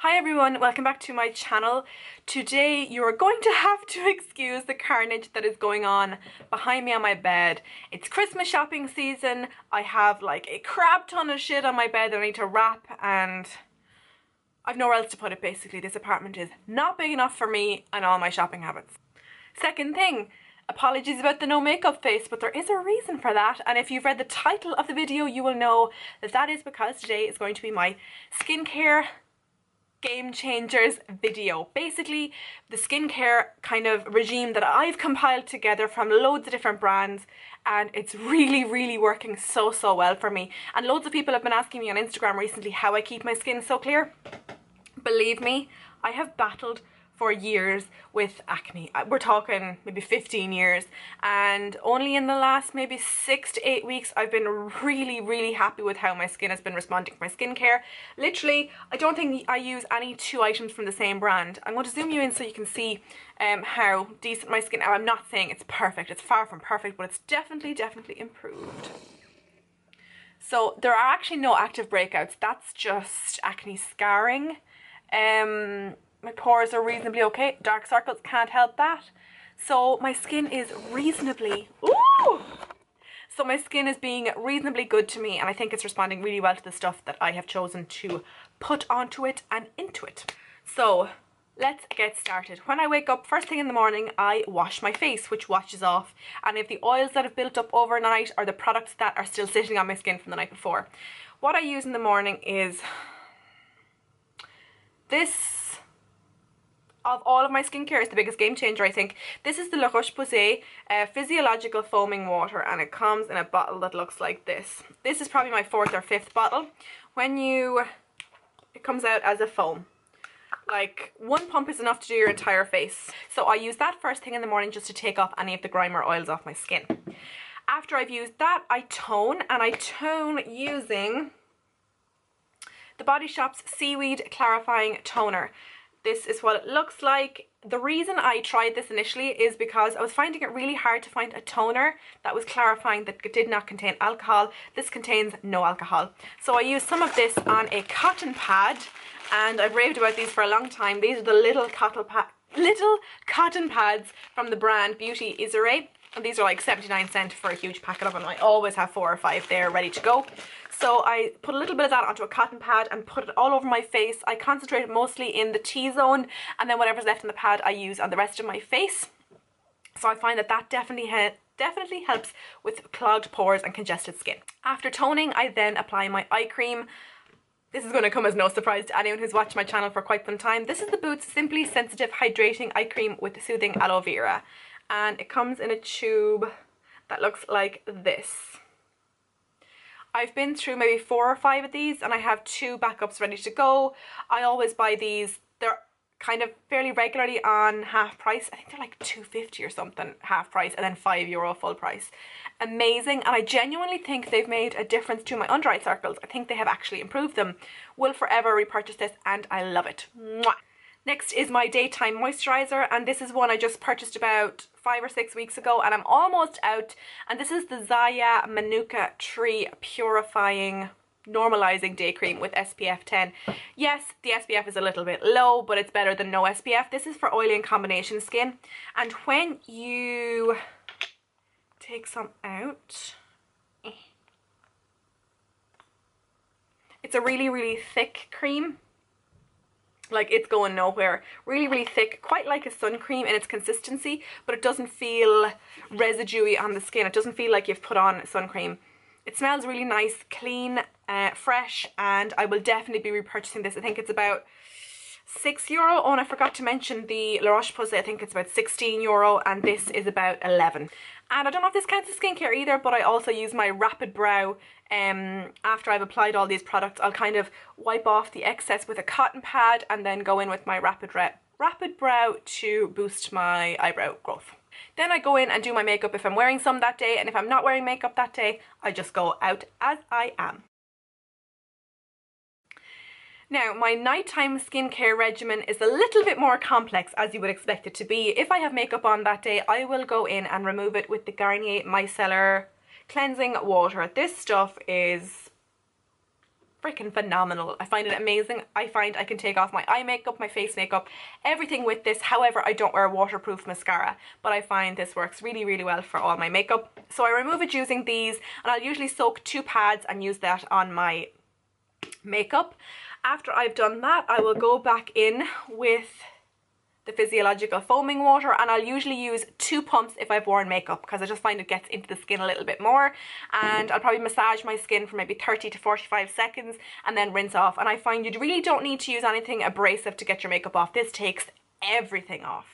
Hi everyone, welcome back to my channel. Today you are going to have to excuse the carnage that is going on behind me on my bed. It's Christmas shopping season. I have like a crap ton of shit on my bed that I need to wrap and I've nowhere else to put it basically. This apartment is not big enough for me and all my shopping habits. Second thing, apologies about the no makeup face, but there is a reason for that, and if you've read the title of the video you will know that that is because today is going to be my skincare game changers video. Basically the skincare kind of regime that I've compiled together from loads of different brands, and it's really working so well for me. And loads of people have been asking me on Instagram recently how I keep my skin so clear. Believe me, I have battled for years with acne. We're talking maybe 15 years, and only in the last maybe 6 to 8 weeks I've been really happy with how my skin has been responding to my skincare. Literally, I don't think I use any two items from the same brand. I'm going to zoom you in so you can see how decent my skin. I'm not saying it's perfect, it's far from perfect, but it's definitely improved. So there are actually no active breakouts, that's just acne scarring. My pores are reasonably okay. Dark circles, can't help that. So my skin is reasonably, so my skin is being reasonably good to me, and I think it's responding really well to the stuff that I have chosen to put onto it and into it. So let's get started. When I wake up first thing in the morning, I wash my face, which washes off any of the oils that have built up overnight or the products that are still sitting on my skin from the night before. What I use in the morning is this. Of all of my skincare, is the biggest game changer, I think. This is the Roche posay physiological foaming water, and it comes in a bottle that looks like this. This is probably my 4th or 5th bottle. It comes out as a foam. Like, one pump is enough to do your entire face. So I use that first thing in the morning just to take off any of the grime or oils off my skin. After I've used that, I tone, and I tone using the Body Shop's Seaweed Clarifying Toner. This is what it looks like. The reason I tried this initially is because I was finding it really hard to find a toner that was clarifying, that did not contain alcohol. This contains no alcohol. So I used some of this on a cotton pad, and I've raved about these for a long time. These are the little cotton pads from the brand Beauty Iseree. And these are like 79 cents for a huge packet of them. I always have 4 or 5 there ready to go. So I put a little bit of that onto a cotton pad and put it all over my face. I concentrate mostly in the T-zone, and then whatever's left in the pad I use on the rest of my face. So I find that that definitely helps with clogged pores and congested skin. After toning, I then apply my eye cream. This is going to come as no surprise to anyone who's watched my channel for quite some time. This is the Boots Simply Sensitive Hydrating Eye Cream with Soothing Aloe Vera. And it comes in a tube that looks like this. I've been through maybe 4 or 5 of these, and I have 2 backups ready to go. I always buy these. They're kind of fairly regularly on half price. I think they're like £2.50 or something half price, and then €5 full price. Amazing, and I genuinely think they've made a difference to my under eye circles. I think they have actually improved them. Will forever repurchase this, and I love it. Mwah. Next is my daytime moisturizer, and this is one I just purchased about 5 or 6 weeks ago, and I'm almost out. And this is the Ziaja Manuka Tree Purifying Normalising Day Cream with SPF 10. Yes, the SPF is a little bit low, but it's better than no SPF. This is for oily and combination skin, and when you take some out, it's a really thick cream. Like, it's going nowhere. Really thick, quite like a sun cream in its consistency, but it doesn't feel residuey on the skin. It doesn't feel like you've put on sun cream. It smells really nice, clean, fresh, and I will definitely be repurchasing this. I think it's about €6. Oh, and I forgot to mention the La Roche posay. I think it's about €16, and this is about 11. And I don't know if this counts as skincare either, but I also use my Rapid Brow. After I've applied all these products, I'll kind of wipe off the excess with a cotton pad and then go in with my Rapid Brow to boost my eyebrow growth. Then I go in and do my makeup if I'm wearing some that day, and if I'm not wearing makeup that day, I just go out as I am. Now, my nighttime skincare regimen is a little bit more complex, as you would expect it to be. If I have makeup on that day, I will go in and remove it with the Garnier micellar cleansing water. This stuff is freaking phenomenal. I find it amazing. I find I can take off my eye makeup, my face makeup, everything with this. However, I don't wear a waterproof mascara, but I find this works really, really well for all my makeup. So I remove it using these, and I'll usually soak 2 pads and use that on my makeup. After I've done that, I will go back in with the physiological foaming water, and I'll usually use 2 pumps if I've worn makeup, because I just find it gets into the skin a little bit more. And I'll probably massage my skin for maybe 30 to 45 seconds and then rinse off. And I find you really don't need to use anything abrasive to get your makeup off. This takes everything off.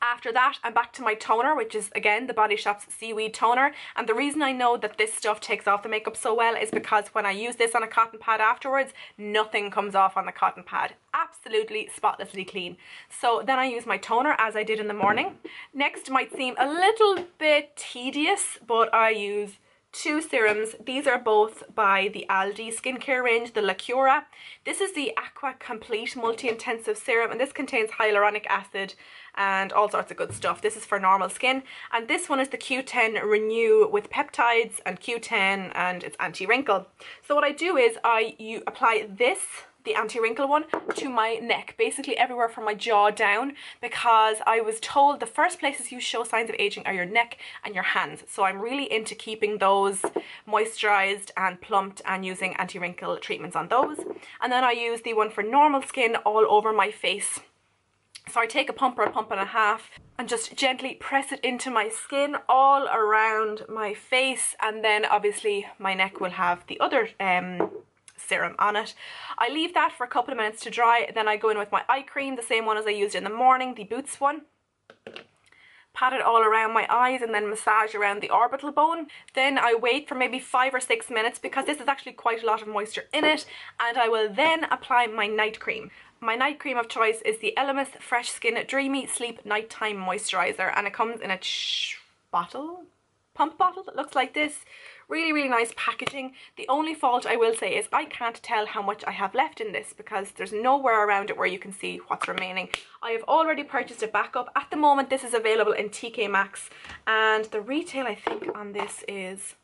After that, I'm back to my toner, which is again the Body Shop's Seaweed Toner. And the reason I know that this stuff takes off the makeup so well is because when I use this on a cotton pad afterwards, nothing comes off on the cotton pad. Absolutely spotlessly clean. So then I use my toner as I did in the morning. Next might seem a little bit tedious, but I use 2 serums. These are both by the Aldi skincare range, the Lacura. This is the Aqua Complete Multi-Intensive Serum, and this contains hyaluronic acid and all sorts of good stuff. This is for normal skin. And this one is the Q10 Renew with peptides and Q10, and it's anti-wrinkle. So what I do is you apply this, the anti-wrinkle one, to my neck, basically everywhere from my jaw down, because I was told the first places you show signs of aging are your neck and your hands. So I'm really into keeping those moisturized and plumped and using anti-wrinkle treatments on those. And then I use the one for normal skin all over my face. So I take a pump or a pump and a half and just gently press it into my skin all around my face, and then obviously my neck will have the other serum on it. I leave that for a couple of minutes to dry, then I go in with my eye cream, the same one as I used in the morning, the Boots one. Pat it all around my eyes and then massage around the orbital bone. Then I wait for maybe 5 or 6 minutes because this is actually quite a lot of moisture in it, and I will then apply my night cream. My night cream of choice is the Elemis Fresh Skin Dreamy Sleep Nighttime Moisturizer, and it comes in a pump bottle that looks like this. Really, really nice packaging. The only fault I will say is I can't tell how much I have left in this because there's nowhere around it where you can see what's remaining. I have already purchased a backup. At the moment this is available in TK Maxx, and the retail I think on this is,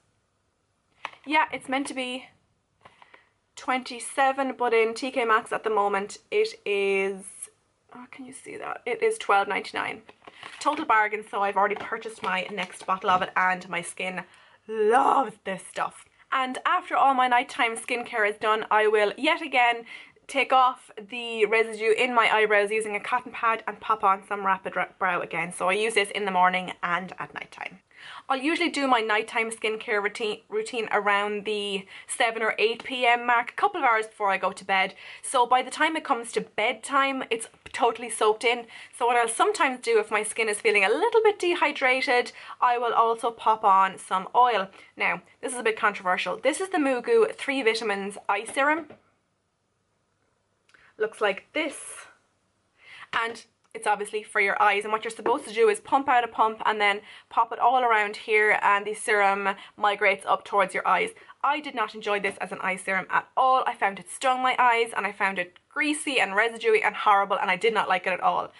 yeah, it's meant to be 27, but in TK Maxx at the moment it is, oh, can you see that? It is $12.99. Total bargain, so I've already purchased my next bottle of it, and my skin loves this stuff. And after all my nighttime skincare is done, I will yet again take off the residue in my eyebrows using a cotton pad and pop on some Rapid Brow again. So I use this in the morning and at nighttime. I'll usually do my nighttime skincare routine around the 7 or 8 p.m. mark, a couple of hours before I go to bed. So by the time it comes to bedtime, it's totally soaked in. So what I'll sometimes do if my skin is feeling a little bit dehydrated, I will also pop on some oil. Now, this is a bit controversial. This is the Mugu 3 Vitamins Eye Serum. Looks like this. And it's obviously for your eyes, and what you're supposed to do is pump out a pump and then pop it all around here, and the serum migrates up towards your eyes. I did not enjoy this as an eye serum at all. I found it stung my eyes, and I found it greasy and residuey and horrible, and I did not like it at all.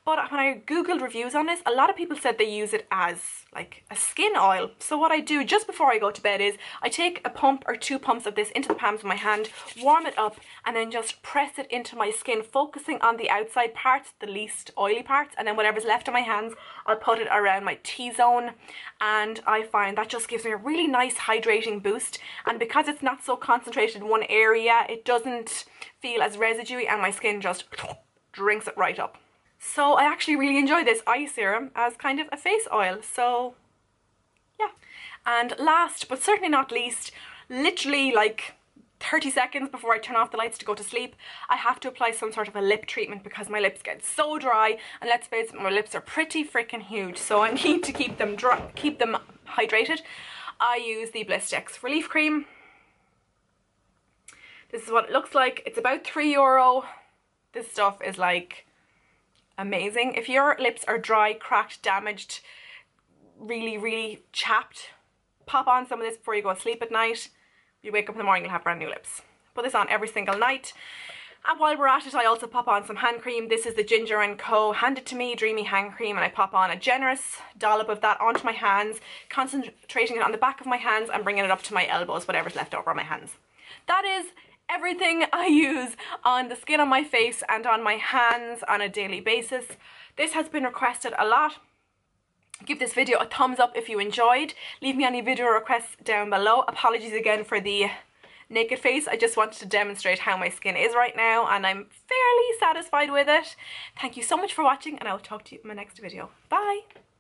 But when I googled reviews on this, a lot of people said they use it as like a skin oil. So what I do just before I go to bed is I take a pump or 2 pumps of this into the palms of my hand, warm it up, and then just press it into my skin, focusing on the outside parts, the least oily parts, and then whatever's left on my hands, I'll put it around my T-zone, and I find that just gives me a really nice hydrating boost. And because it's not so concentrated in one area, it doesn't feel as residuey, and my skin just drinks it right up. So I actually really enjoy this eye serum as kind of a face oil, so yeah. And last but certainly not least, literally like 30 seconds before I turn off the lights to go to sleep, I have to apply some sort of a lip treatment because my lips get so dry, and let's face it, my lips are pretty freaking huge, so I need to keep them dry, keep them hydrated. I use the Blistex Relief Cream. This is what it looks like. It's about €3. This stuff is like amazing. If your lips are dry, cracked, damaged, really, really chapped, pop on some of this before you go to sleep at night. You wake up in the morning, you'll have brand new lips. Put this on every single night. And while we're at it, I also pop on some hand cream. This is the Ginger & Co. Hand It To Me Dreamy hand cream, and I pop on a generous dollop of that onto my hands, concentrating it on the back of my hands and bringing it up to my elbows, whatever's left over on my hands. That is everything I use on the skin on my face and on my hands on a daily basis. This has been requested a lot. Give this video a thumbs up if you enjoyed. Leave me any video requests down below. Apologies again for the naked face. I just wanted to demonstrate how my skin is right now, and I'm fairly satisfied with it. Thank you so much for watching, and I will talk to you in my next video. Bye!